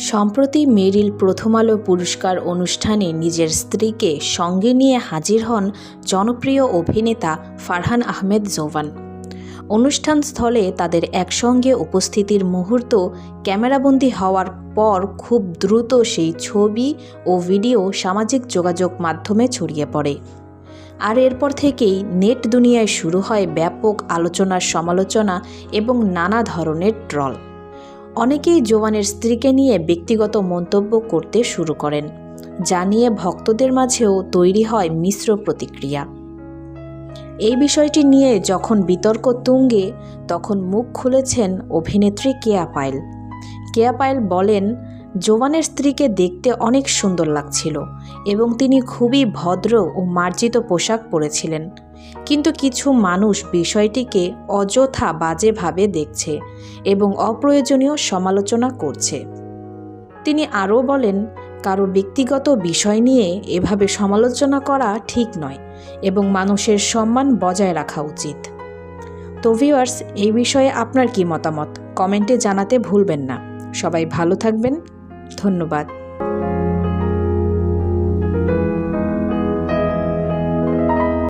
সম্প্রতি মেরিল প্রথম আলো পুরস্কার অনুষ্ঠানে নিজের স্ত্রীকে সঙ্গে নিয়ে হাজির হন জনপ্রিয় অভিনেতা ফারহান আহমেদ জোবান। অনুষ্ঠানস্থলে তাদের একসঙ্গে উপস্থিতির মুহূর্ত ক্যামেরাবন্দী হওয়ার পর খুব দ্রুত সেই ছবি ও ভিডিও সামাজিক যোগাযোগ মাধ্যমে ছড়িয়ে পড়ে। আর এরপর থেকেই নেট দুনিয়ায় শুরু হয় ব্যাপক আলোচনার সমালোচনা এবং নানা ধরনের ট্রল। অনেকেই জোবানের স্ত্রীকে নিয়ে ব্যক্তিগত মন্তব্য করতে শুরু করেন, যা নিয়ে ভক্তদের মাঝেও তৈরি হয় মিশ্র প্রতিক্রিয়া। এই বিষয়টি নিয়ে যখন বিতর্ক তুঙ্গে, তখন মুখ খুলেছেন অভিনেত্রী কেয়া পায়েল। কেয়া পায়েল বলেন, জোবানের স্ত্রীকে দেখতে অনেক সুন্দর লাগছিল এবং তিনি খুবই ভদ্র ও মার্জিত পোশাক পরেছিলেন, কিন্তু কিছু মানুষ বিষয়টিকে অযথা বাজেভাবে দেখছে এবং অপ্রয়োজনীয় সমালোচনা করছে। তিনি আরও বলেন, কারো ব্যক্তিগত বিষয় নিয়ে এভাবে সমালোচনা করা ঠিক নয় এবং মানুষের সম্মান বজায় রাখা উচিত। তো ভিউয়ার্স, এই বিষয়ে আপনার কি মতামত কমেন্টে জানাতে ভুলবেন না। সবাই ভালো থাকবেন। ধন্যবাদ।